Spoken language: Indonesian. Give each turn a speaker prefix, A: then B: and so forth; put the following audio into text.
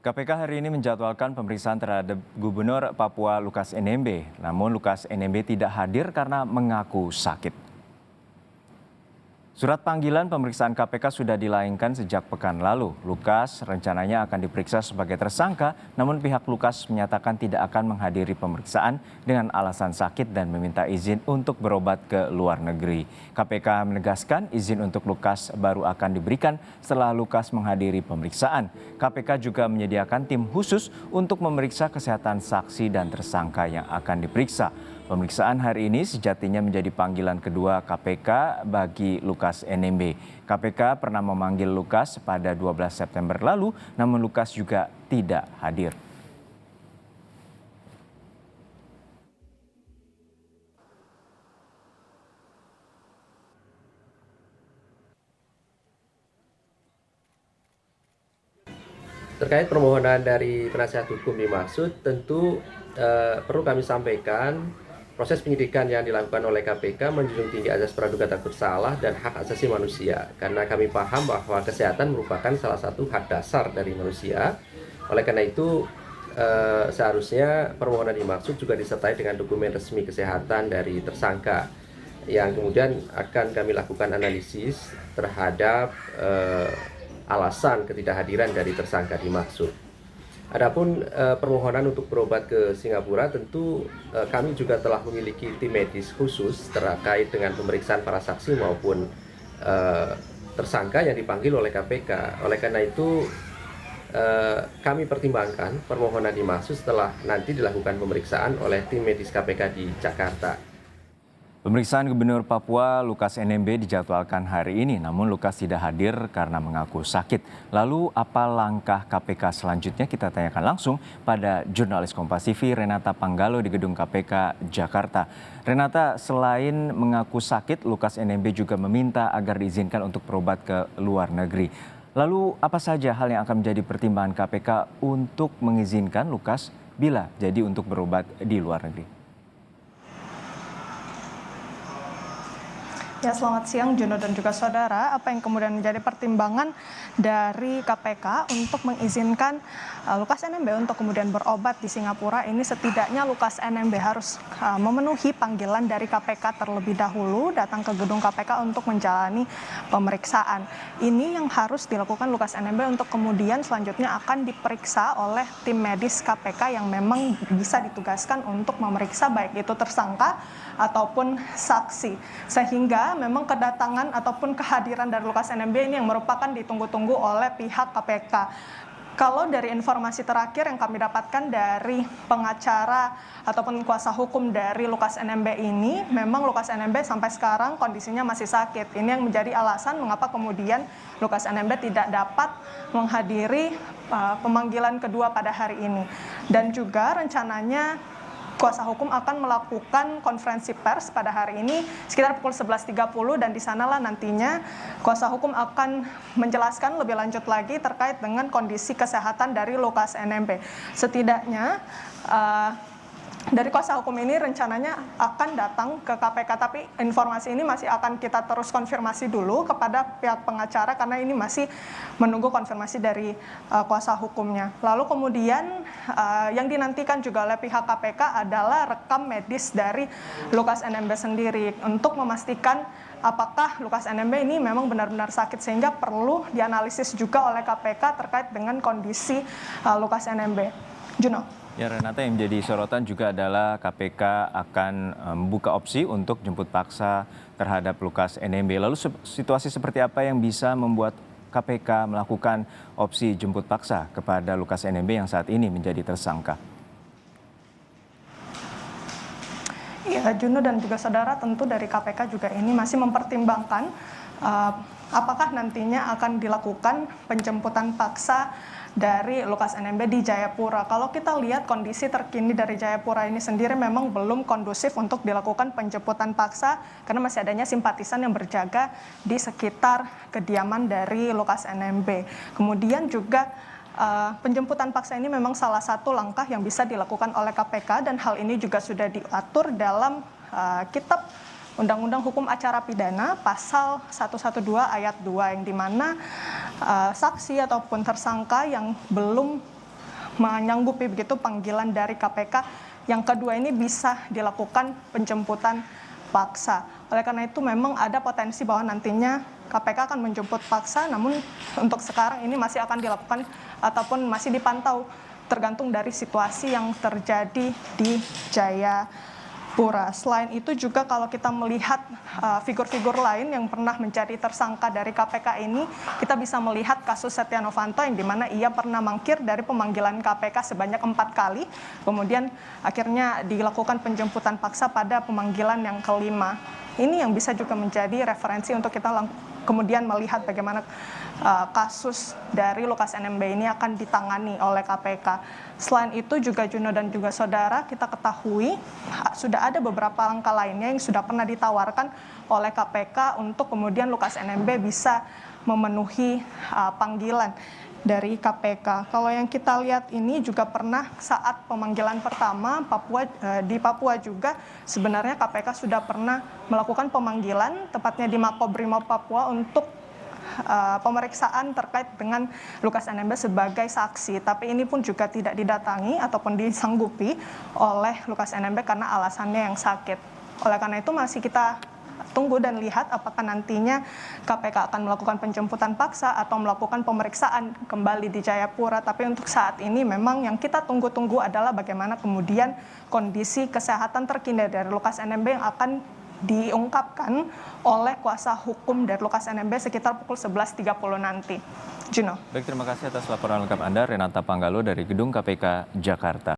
A: KPK hari ini menjadwalkan pemeriksaan terhadap Gubernur Papua Lukas NMB. Namun Lukas NMB tidak hadir karena mengaku sakit. Surat panggilan pemeriksaan KPK sudah dilayangkan sejak pekan lalu. Lukas rencananya akan diperiksa sebagai tersangka, namun pihak Lukas menyatakan tidak akan menghadiri pemeriksaan dengan alasan sakit dan meminta izin untuk berobat ke luar negeri. KPK menegaskan izin untuk Lukas baru akan diberikan setelah Lukas menghadiri pemeriksaan. KPK juga menyediakan tim khusus untuk memeriksa kesehatan saksi dan tersangka yang akan diperiksa. Pemeriksaan hari ini sejatinya menjadi panggilan kedua KPK bagi Lukas NMB. KPK pernah memanggil Lukas pada 12 September lalu, namun Lukas juga tidak hadir.
B: Terkait permohonan dari penasihat hukum dimaksud, tentu perlu kami sampaikan proses penyidikan yang dilakukan oleh KPK menjunjung tinggi azas praduga tak bersalah dan hak asasi manusia. Karena kami paham bahwa kesehatan merupakan salah satu hak dasar dari manusia. Oleh karena itu, seharusnya permohonan dimaksud juga disertai dengan dokumen resmi kesehatan dari tersangka yang kemudian akan kami lakukan analisis terhadap alasan ketidakhadiran dari tersangka dimaksud. Adapun permohonan untuk berobat ke Singapura, tentu kami juga telah memiliki tim medis khusus terkait dengan pemeriksaan para saksi maupun tersangka yang dipanggil oleh KPK. Oleh karena itu kami pertimbangkan permohonan dimaksud setelah nanti dilakukan pemeriksaan oleh tim medis KPK di Jakarta.
A: Pemeriksaan Gubernur Papua Lukas NMB dijadwalkan hari ini, namun Lukas tidak hadir karena mengaku sakit. Lalu apa langkah KPK selanjutnya? Kita tanyakan langsung pada jurnalis Kompas TV Renata Panggalo di Gedung KPK Jakarta. Renata, selain mengaku sakit, Lukas NMB juga meminta agar diizinkan untuk berobat ke luar negeri. Lalu apa saja hal yang akan menjadi pertimbangan KPK untuk mengizinkan Lukas bila jadi untuk berobat di luar negeri?
C: Ya, selamat siang Juno dan juga saudara. Apa yang kemudian menjadi pertimbangan dari KPK untuk mengizinkan Lukas NMB untuk kemudian berobat di Singapura ini, setidaknya Lukas NMB harus memenuhi panggilan dari KPK terlebih dahulu, datang ke gedung KPK untuk menjalani pemeriksaan. Ini yang harus dilakukan Lukas NMB untuk kemudian selanjutnya akan diperiksa oleh tim medis KPK yang memang bisa ditugaskan untuk memeriksa baik itu tersangka ataupun saksi. Sehingga memang kedatangan ataupun kehadiran dari Lukas NMB ini yang merupakan ditunggu-tunggu oleh pihak KPK. Kalau dari informasi terakhir yang kami dapatkan dari pengacara ataupun kuasa hukum dari Lukas NMB ini, memang Lukas NMB sampai sekarang kondisinya masih sakit. Ini yang menjadi alasan mengapa kemudian Lukas NMB tidak dapat menghadiri pemanggilan kedua pada hari ini. Dan juga rencananya kuasa hukum akan melakukan konferensi pers pada hari ini sekitar pukul 11.30 dan di sanalah nantinya kuasa hukum akan menjelaskan lebih lanjut lagi terkait dengan kondisi kesehatan dari Lukas NMB. Setidaknya dari kuasa hukum ini rencananya akan datang ke KPK, tapi informasi ini masih akan kita terus konfirmasi dulu kepada pihak pengacara karena ini masih menunggu konfirmasi dari kuasa hukumnya. Lalu kemudian yang dinantikan juga oleh pihak KPK adalah rekam medis dari Lukas NMB sendiri untuk memastikan apakah Lukas NMB ini memang benar-benar sakit sehingga perlu dianalisis juga oleh KPK terkait dengan kondisi Lukas NMB. Juno.
A: Ya, Renata, yang menjadi sorotan juga adalah KPK akan membuka opsi untuk jemput paksa terhadap Lukas NMB. Lalu situasi seperti apa yang bisa membuat KPK melakukan opsi jemput paksa kepada Lukas NMB yang saat ini menjadi tersangka?
C: Ya, Juno dan juga saudara, tentu dari KPK juga ini masih mempertimbangkan apakah nantinya akan dilakukan penjemputan paksa dari Lukas NMB di Jayapura. Kalau kita lihat kondisi terkini dari Jayapura ini sendiri memang belum kondusif untuk dilakukan penjemputan paksa karena masih adanya simpatisan yang berjaga di sekitar kediaman dari Lukas NMB. Kemudian juga penjemputan paksa ini memang salah satu langkah yang bisa dilakukan oleh KPK dan hal ini juga sudah diatur dalam kitab Undang-Undang Hukum Acara Pidana pasal 112 ayat 2 yang dimana saksi ataupun tersangka yang belum menyanggupi begitu panggilan dari KPK. Yang kedua ini bisa dilakukan penjemputan paksa. Oleh karena itu memang ada potensi bahwa nantinya KPK akan menjemput paksa, namun untuk sekarang ini masih akan dilakukan ataupun masih dipantau tergantung dari situasi yang terjadi di Jayapura. Selain itu juga kalau kita melihat figur-figur lain yang pernah menjadi tersangka dari KPK ini, kita bisa melihat kasus Setia Novanto yang dimana ia pernah mangkir dari pemanggilan KPK sebanyak 4 kali, kemudian akhirnya dilakukan penjemputan paksa pada pemanggilan yang kelima. Ini yang bisa juga menjadi referensi untuk kita kemudian melihat bagaimana kasus dari Lukas NMB ini akan ditangani oleh KPK. Selain itu juga Juno dan juga saudara, kita ketahui sudah ada beberapa langkah lainnya yang sudah pernah ditawarkan oleh KPK untuk kemudian Lukas NMB bisa memenuhi panggilan dari KPK. Kalau yang kita lihat ini juga pernah saat pemanggilan pertama di Papua juga sebenarnya KPK sudah pernah melakukan pemanggilan tepatnya di Makobrimob Papua untuk pemeriksaan terkait dengan Lukas NMB sebagai saksi, tapi ini pun juga tidak didatangi ataupun disanggupi oleh Lukas NMB karena alasannya yang sakit. Oleh karena itu masih kita tunggu dan lihat apakah nantinya KPK akan melakukan penjemputan paksa atau melakukan pemeriksaan kembali di Jayapura. Tapi untuk saat ini memang yang kita tunggu-tunggu adalah bagaimana kemudian kondisi kesehatan terkini dari Lukas NMB yang akan diungkapkan oleh kuasa hukum dari Lukas NMB sekitar pukul 11.30 nanti. Juno.
A: Baik, terima kasih atas laporan lengkap Anda, Renata Panggalo dari Gedung KPK Jakarta.